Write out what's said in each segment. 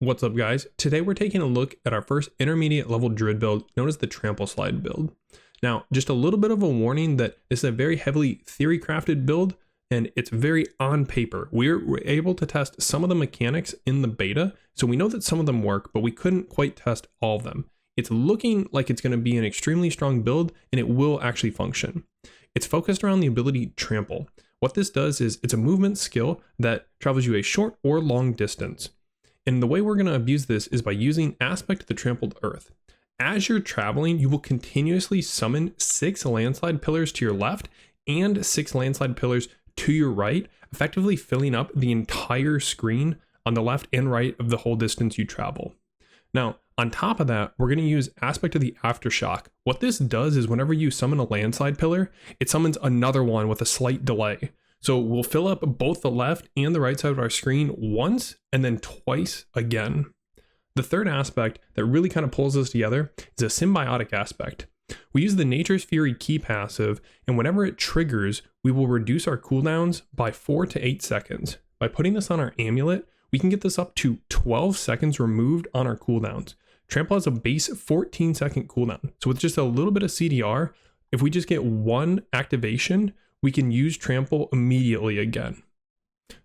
What's up, guys? Today we're taking a look at our first intermediate level Druid build known as the Trampleslide build. Now, just a little bit of a warning that this is a very heavily theory crafted build and it's very on paper. We're able to test some of the mechanics in the beta, so we know that some of them work, but we couldn't quite test all of them. It's looking like it's going to be an extremely strong build and it will actually function. It's focused around the ability Trample. What this does is it's a movement skill that travels you a short or long distance. And the way we're going to abuse this is by using Aspect of the Trampled Earth. As you're traveling, you will continuously summon 6 landslide pillars to your left and 6 landslide pillars to your right, effectively filling up the entire screen on the left and right of the whole distance you travel. Now, on top of that, we're going to use Aspect of the Aftershock. What this does is whenever you summon a landslide pillar, it summons another one with a slight delay. So we'll fill up both the left and the right side of our screen once and then twice again. The third aspect that really kind of pulls us together is a symbiotic aspect. We use the Nature's Fury key passive, and whenever it triggers, we will reduce our cooldowns by 4 to 8 seconds. By putting this on our amulet, we can get this up to 12 seconds removed on our cooldowns. Trample has a base 14-second cooldown, so with just a little bit of CDR, if we just get one activation, we can use Trample immediately again.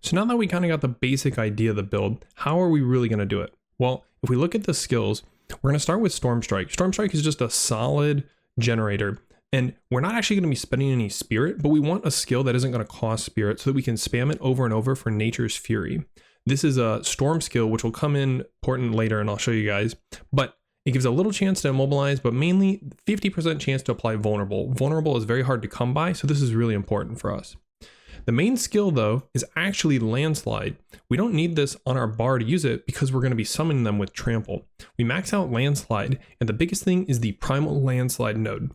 So now that we kind of got the basic idea of the build, how are we really going to do it? Well, if we look at the skills, we're going to start with Storm Strike. Storm Strike is just a solid generator, and we're not actually going to be spending any spirit, but we want a skill that isn't going to cost spirit so that we can spam it over and over for Nature's Fury. This is a storm skill, which will come in important later, and I'll show you guys, but it gives a little chance to immobilize, but mainly 50% chance to apply vulnerable. Vulnerable is very hard to come by, so this is really important for us. The main skill though is actually Landslide. We don't need this on our bar to use it because we're going to be summoning them with Trample. We max out Landslide, and the biggest thing is the Primal Landslide node.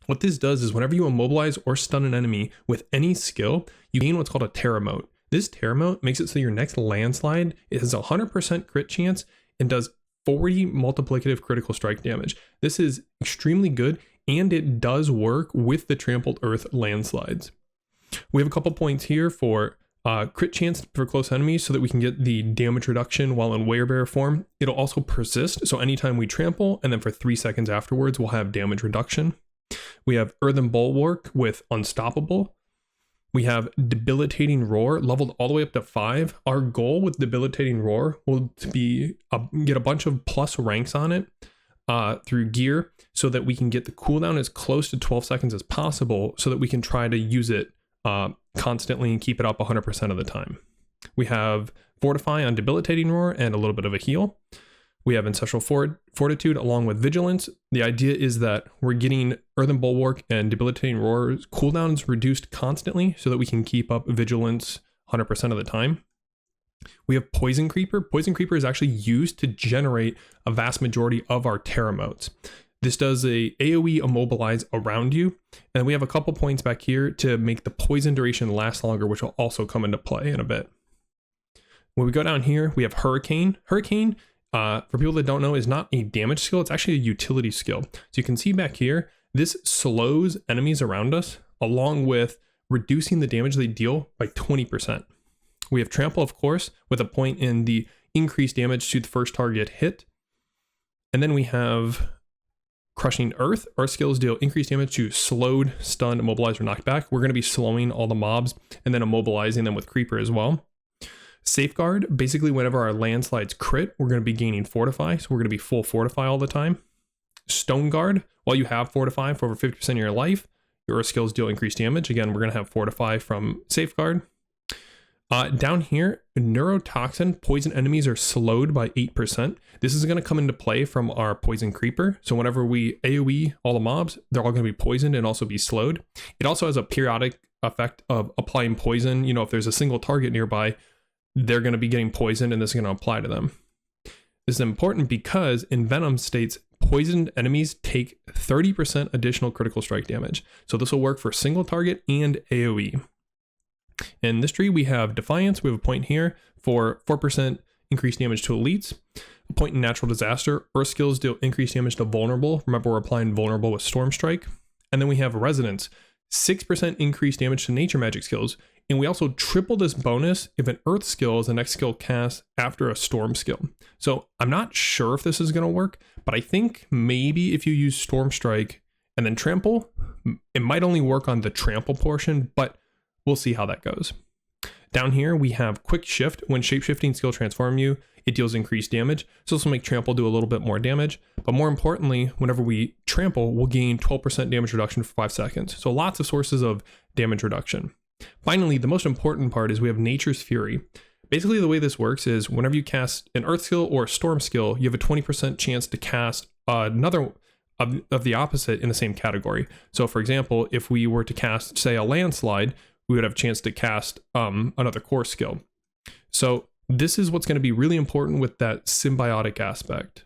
What this does is whenever you immobilize or stun an enemy with any skill, you gain what's called a Terra Mote. This Terra Mote makes it so your next Landslide has a 100% crit chance and does 40 multiplicative critical strike damage. This is extremely good, and it does work with the Trampled Earth landslides. We have a couple points here for crit chance for close enemies so that we can get the damage reduction while in Werebear form. It'll also persist, so anytime we trample, and then for 3 seconds afterwards, we'll have damage reduction. We have Earthen Bulwark with Unstoppable. We have Debilitating Roar, leveled all the way up to 5. Our goal with Debilitating Roar will be get a bunch of plus ranks on it through gear so that we can get the cooldown as close to 12 seconds as possible so that we can try to use it constantly and keep it up 100% of the time. We have Fortify on Debilitating Roar and a little bit of a heal. We have Ancestral Fortitude along with Vigilance. The idea is that we're getting Earthen Bulwark and Debilitating Roar cooldowns reduced constantly so that we can keep up Vigilance 100% of the time. We have Poison Creeper. Poison Creeper is actually used to generate a vast majority of our Terra Motes. This does a AoE immobilize around you. And we have a couple points back here to make the poison duration last longer, which will also come into play in a bit. When we go down here, we have Hurricane. Hurricane, for people that don't know, is not a damage skill. It's actually a utility skill. So you can see back here, this slows enemies around us along with reducing the damage they deal by 20%. We have Trample, of course, with a point in the increased damage to the first target hit. And then we have Crushing Earth. Our skills deal increased damage to slowed, stunned, immobilized, or knocked back. We're going to be slowing all the mobs and then immobilizing them with Creeper as well. Safeguard, basically whenever our landslides crit, we're going to be gaining Fortify, so we're going to be full Fortify all the time. Stone Guard, while you have Fortify for over 50% of your life, your skills deal increased damage. Again, we're going to have Fortify from Safeguard. Down here, Neurotoxin, poison enemies are slowed by 8%. This is going to come into play from our Poison Creeper. So whenever we AoE all the mobs, they're all going to be poisoned and also be slowed. It also has a periodic effect of applying poison. You know, if there's a single target nearby, they're going to be getting poisoned and this is going to apply to them. This is important because Envenom states poisoned enemies take 30% additional critical strike damage. So this will work for single target and AoE. In this tree, we have Defiance. We have a point here for 4% increased damage to elites. A point in Natural Disaster. Earth skills deal increased damage to Vulnerable. Remember, we're applying Vulnerable with Storm Strike. And then we have Resonance. 6% increased damage to nature magic skills. And we also triple this bonus if an earth skill is the next skill cast after a storm skill. So I'm not sure if this is going to work, but I think maybe if you use Storm Strike and then trample, it might only work on the trample portion, but we'll see how that goes. Down here, we have Quick Shift. When shapeshifting skill transform you, it deals increased damage. So this will make trample do a little bit more damage. But more importantly, whenever we trample, we'll gain 12% damage reduction for 5 seconds. So lots of sources of damage reduction. Finally, the most important part is we have Nature's Fury. Basically, the way this works is whenever you cast an Earth skill or a Storm skill, you have a 20% chance to cast another of the opposite in the same category. So for example, if we were to cast, say, a Landslide, we would have a chance to cast another core skill. So this is what's going to be really important with that symbiotic aspect.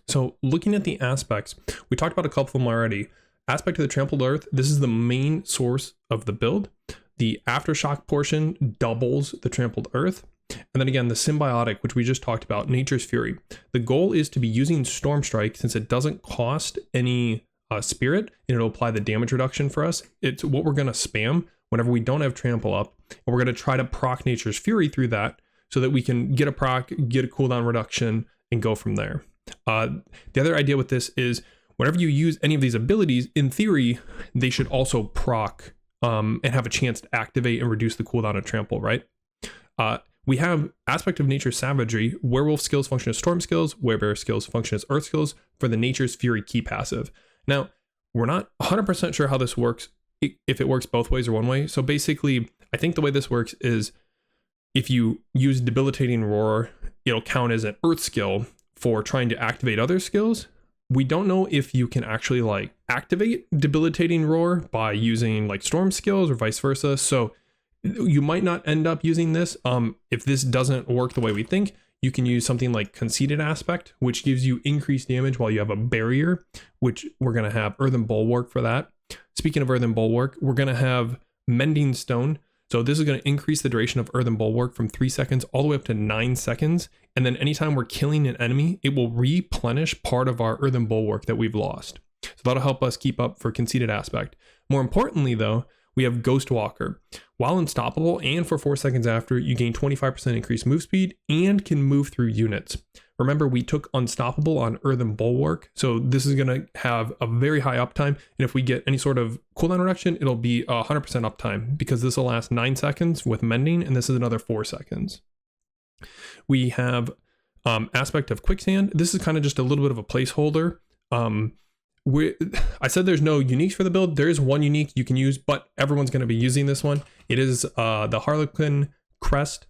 So looking at the aspects, we talked about a couple of them already. Aspect of the Trampled Earth, this is the main source of the build. The Aftershock portion doubles the Trampled Earth. And then again, the symbiotic, which we just talked about, Nature's Fury. The goal is to be using Storm Strike since it doesn't cost any spirit, and it'll apply the damage reduction for us. It's what we're going to spam whenever we don't have trample up, and we're going to try to proc Nature's Fury through that so that we can get a proc, get a cooldown reduction, and go from there. The other idea with this is whenever you use any of these abilities, in theory, they should also proc and have a chance to activate and reduce the cooldown of trample, right? We have Aspect of Nature's Savagery. Werewolf skills function as storm skills, werebear skills function as earth skills for the Nature's Fury key passive. Now, we're not 100% sure how this works, if it works both ways or one way. So basically, I think the way this works is if you use Debilitating Roar, it'll count as an earth skill for trying to activate other skills. We don't know if you can actually like activate Debilitating Roar by using like storm skills or vice versa. So you might not end up using this. If this doesn't work the way we think, you can use something like Conceited Aspect, which gives you increased damage while you have a barrier, which we're going to have Earthen Bulwark for that. Speaking of Earthen Bulwark, we're going to have Mending Stone. So this is going to increase the duration of Earthen Bulwark from 3 seconds all the way up to 9 seconds. And then anytime we're killing an enemy, it will replenish part of our Earthen Bulwark that we've lost. So that'll help us keep up for Conceited Aspect. More importantly though, we have Ghost Walker. While unstoppable and for 4 seconds after, you gain 25% increased move speed and can move through units. Remember, we took Unstoppable on Earthen Bulwark, so this is going to have a very high uptime, and if we get any sort of cooldown reduction, it'll be 100% uptime, because this will last 9 seconds with Mending, and this is another 4 seconds. We have Aspect of Quicksand. This is kind of just a little bit of a placeholder. I said there's no uniques for the build. There is one unique you can use, but everyone's going to be using this one. It is the Harlequin Crest.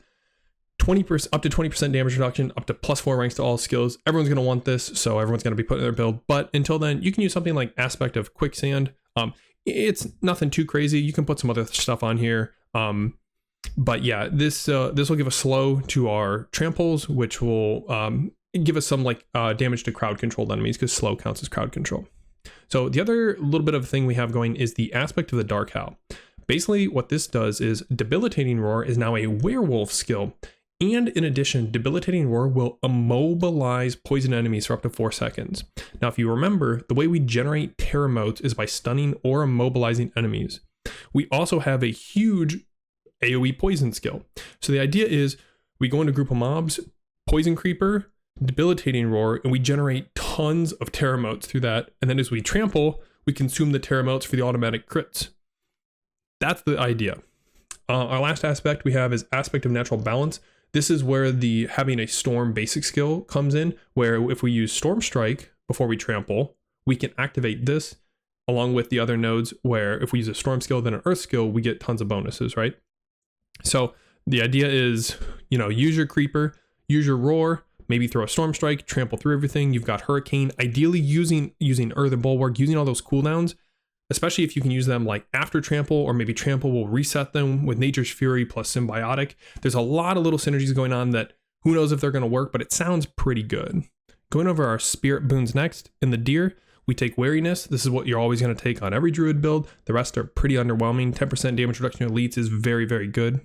20% up to 20% damage reduction, up to +4 ranks to all skills. Everyone's going to want this, so everyone's going to be putting their build. But until then, you can use something like Aspect of Quicksand. It's nothing too crazy. You can put some other stuff on here. But yeah, this will give a slow to our tramples, which will give us some like damage to crowd controlled enemies, because slow counts as crowd control. So the other little bit of thing we have going is the Aspect of the Dark Howl. Basically, what this does is Debilitating Roar is now a werewolf skill. And in addition, Debilitating Roar will immobilize poison enemies for up to 4 seconds. Now, if you remember, the way we generate terror motes is by stunning or immobilizing enemies. We also have a huge AoE poison skill. So the idea is we go into a group of mobs, Poison Creeper, Debilitating Roar, and we generate tons of terror motes through that. And then as we trample, we consume the terror motes for the automatic crits. That's the idea. Our last aspect we have is Aspect of Natural Balance. This is where the having a storm basic skill comes in, where if we use Storm Strike before we trample, we can activate this along with the other nodes, where if we use a storm skill, then an earth skill, we get tons of bonuses, right? So the idea is, use your creeper, use your roar, maybe throw a Storm Strike, trample through everything. You've got Hurricane, ideally using Earthen Bulwark, using all those cooldowns, especially if you can use them like after trample, or maybe trample will reset them with Nature's Fury plus Symbiotic. There's a lot of little synergies going on that who knows if they're going to work, but it sounds pretty good. Going over our Spirit Boons next. In the Deer, we take Wariness. This is what you're always going to take on every Druid build. The rest are pretty underwhelming. 10% damage reduction to elites is very, very good.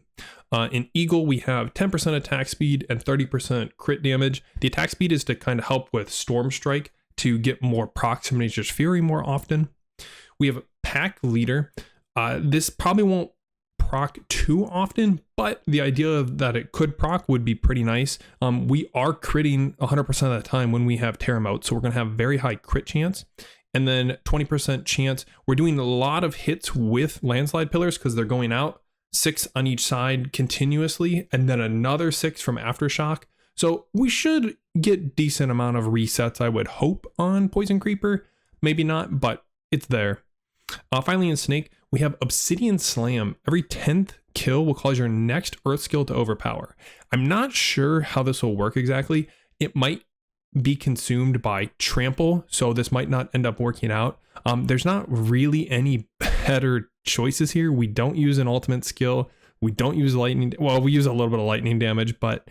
In Eagle, we have 10% attack speed and 30% crit damage. The attack speed is to kind of help with Storm Strike to get more procs from Nature's Fury more often. We have Pack Leader. This probably won't proc too often, but the idea that it could proc would be pretty nice. We are critting 100% of the time when we have tear 'em out, so we're going to have very high crit chance. And then 20% chance, we're doing a lot of hits with landslide pillars because they're going out 6 on each side continuously, and then another 6 from aftershock. So we should get decent amount of resets, I would hope, on Poison Creeper. Maybe not, but it's there. Finally in Snake, we have Obsidian Slam. Every 10th kill will cause your next Earth skill to overpower. I'm not sure how this will work exactly. It might be consumed by Trample, so this might not end up working out. There's not really any better choices here. We don't use an ultimate skill. We don't use lightning. Well, we use a little bit of lightning damage, but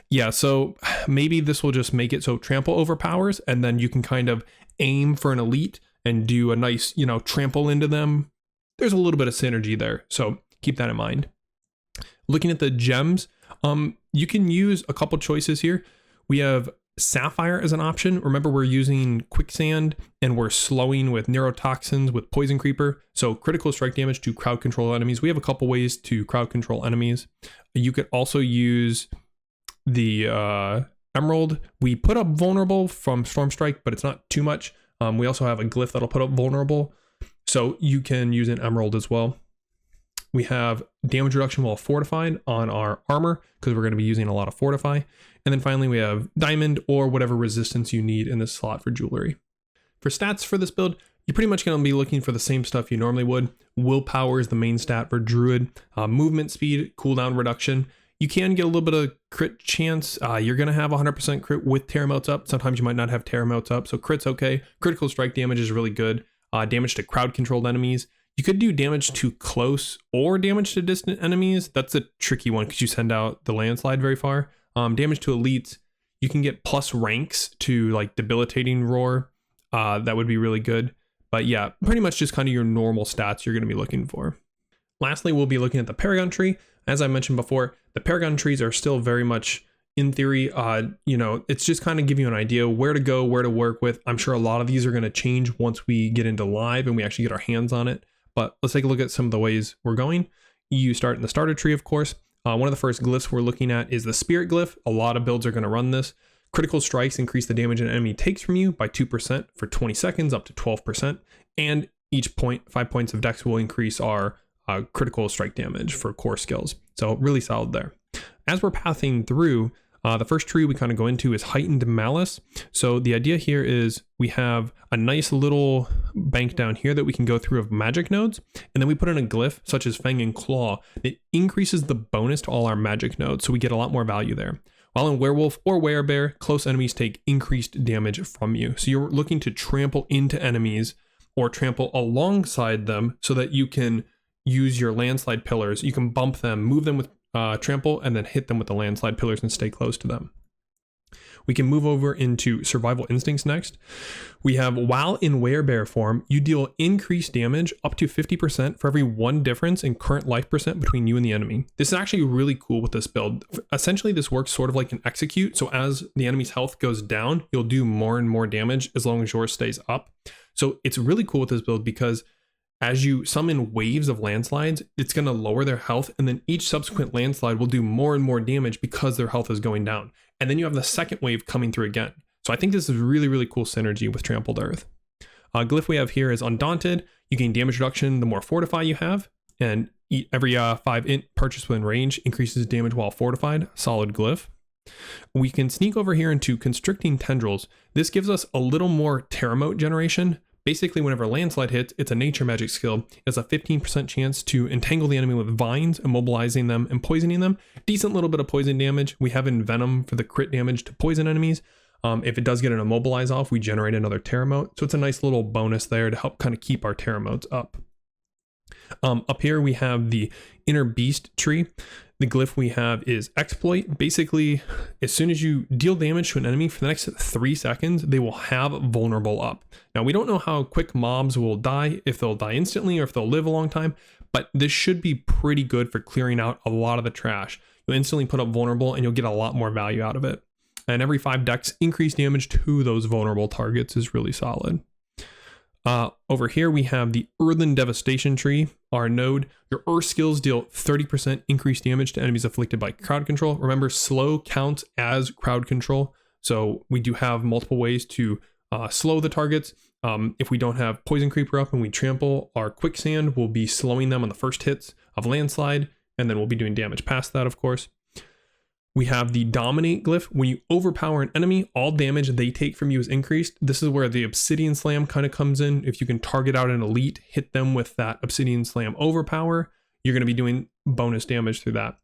yeah, so maybe this will just make it so Trample overpowers, and then you can kind of aim for an elite and do a nice, trample into them. There's a little bit of synergy there, so keep that in mind. Looking at the gems, you can use a couple choices here. We have Sapphire as an option. Remember, we're using Quicksand and we're slowing with Neurotoxins with Poison Creeper. So critical strike damage to crowd control enemies. We have a couple ways to crowd control enemies. You could also use the Emerald. We put up Vulnerable from Storm Strike, but it's not too much. We also have a glyph that'll put up Vulnerable. So you can use an Emerald as well. We have damage reduction while fortified on our armor because we're going to be using a lot of fortify. And then finally we have diamond or whatever resistance you need in this slot for jewelry. For stats for this build, you're pretty much going to be looking for the same stuff you normally would. Willpower is the main stat for Druid. Movement speed, cooldown reduction. You can get a little bit of crit chance. You're going to have 100% crit with tear mounts up. Sometimes you might not have tear mounts up, so crit's okay. Critical strike damage is really good. Damage to crowd controlled enemies. You could do damage to close or damage to distant enemies. That's a tricky one because you send out the landslide very far. Damage to elites, you can get plus ranks to like debilitating roar. That would be really good. But yeah, pretty much just kind of your normal stats you're going to be looking for. Lastly, we'll be looking at the Paragon tree. As I mentioned before, the Paragon trees are still very much in theory, it's just kind of give you an idea where to go, where to work with. I'm sure a lot of these are going to change once we get into live and we actually get our hands on it. But let's take a look at some of the ways we're going. You start in the starter tree, of course. One of the first glyphs we're looking at is the Spirit glyph. A lot of builds are going to run this. Critical strikes increase the damage an enemy takes from you by 2% for 20 seconds up to 12%. And each point, 5 points of dex will increase our critical strike damage for core skills. So really solid there. As we're pathing through, the first tree we kind of go into is Heightened Malice. So the idea here is we have a nice little bank down here that we can go through of magic nodes. And then we put in a glyph such as Fang and Claw. It increases the bonus to all our magic nodes. So we get a lot more value there. While in Werewolf or Werebear, close enemies take increased damage from you. So you're looking to trample into enemies or trample alongside them so that you can use your landslide pillars. You can bump them, move them with trample, and then hit them with the landslide pillars and stay close to them. We can move over into Survival Instincts next. We have, while in Werebear form, you deal increased damage up to 50% for every 1 difference in current life percent between you and the enemy. This is actually really cool with this build. Essentially, this works sort of like an execute. So as the enemy's health goes down, you'll do more and more damage as long as yours stays up. So it's really cool with this build because as you summon waves of landslides, it's going to lower their health, and then each subsequent landslide will do more and more damage because their health is going down. And then you have the second wave coming through again. So I think this is really, really cool synergy with Trampled Earth. Glyph we have here is Undaunted. You gain damage reduction the more fortify you have, and every 5 int purchase within range increases damage while fortified. Solid glyph. We can sneak over here into Constricting Tendrils. This gives us a little more Terremote generation. Basically, whenever landslide hits, it's a nature magic skill. It has a 15% chance to entangle the enemy with vines, immobilizing them and poisoning them. Decent little bit of poison damage. We have Envenom for the crit damage to poison enemies. If it does get an immobilize off, we generate another Terremote. So it's a nice little bonus there to help kind of keep our Terremotes up. Up here we have the Inner Beast tree. The glyph we have is Exploit. Basically, as soon as you deal damage to an enemy for the next 3 seconds, they will have Vulnerable up. Now, we don't know how quick mobs will die, if they'll die instantly or if they'll live a long time, but this should be pretty good for clearing out a lot of the trash. You'll instantly put up Vulnerable and you'll get a lot more value out of it. And every 5 dex, increased damage to those vulnerable targets is really solid. Over here we have the Earthen Devastation tree, our node. Your Earth skills deal 30% increased damage to enemies afflicted by crowd control. Remember, slow counts as crowd control, so we do have multiple ways to slow the targets. If we don't have Poison Creeper up and we trample, our Quicksand will be slowing them on the first hits of Landslide, and then we'll be doing damage past that, of course. We have the Dominate glyph. When you overpower an enemy, all damage they take from you is increased. This is where the Obsidian Slam kind of comes in. If you can target out an elite, hit them with that Obsidian Slam overpower, you're going to be doing bonus damage through that.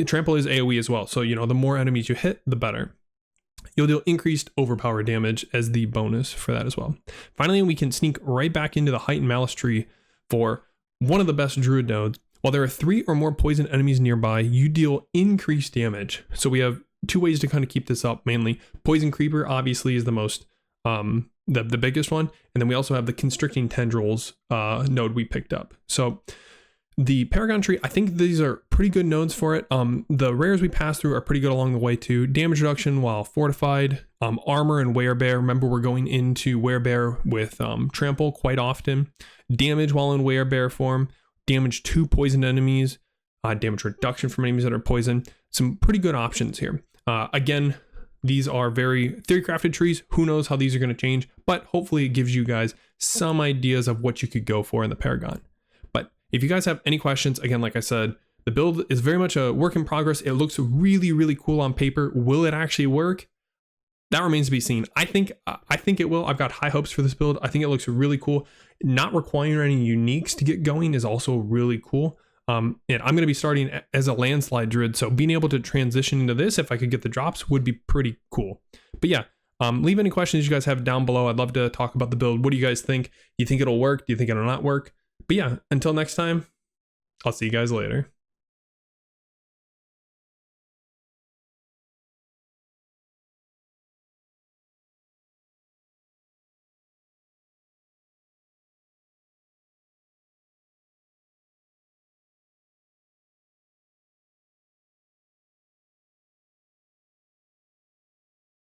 Trample is AoE as well, so the more enemies you hit, the better. You'll deal increased overpower damage as the bonus for that as well. Finally, we can sneak right back into the Heightened Malice tree for one of the best Druid nodes. While there are 3 or more poison enemies nearby, you deal increased damage. So we have 2 ways to kind of keep this up mainly. Poison Creeper obviously is the most, the biggest one. And then we also have the Constricting Tendrils node we picked up. So the Paragon tree, I think these are pretty good nodes for it. The rares we pass through are pretty good along the way too. Damage reduction while fortified, armor and werebear. Remember, we're going into werebear with trample quite often. Damage while in werebear form. Damage to poisoned enemies, damage reduction from enemies that are poisoned. Some pretty good options here. Again, these are very theory-crafted trees. Who knows how these are going to change, but hopefully it gives you guys some ideas of what you could go for in the Paragon. But if you guys have any questions, again, like I said, the build is very much a work in progress. It looks really, really cool on paper. Will it actually work? That remains to be seen. I think it will. I've got high hopes for this build. I think it looks really cool. Not requiring any uniques to get going is also really cool. And I'm going to be starting as a Landslide Druid, so being able to transition into this, if I could get the drops, would be pretty cool. But yeah, leave any questions you guys have down below. I'd love to talk about the build. What do you guys think? Do you think it'll work? Do you think it'll not work? But yeah, until next time, I'll see you guys later.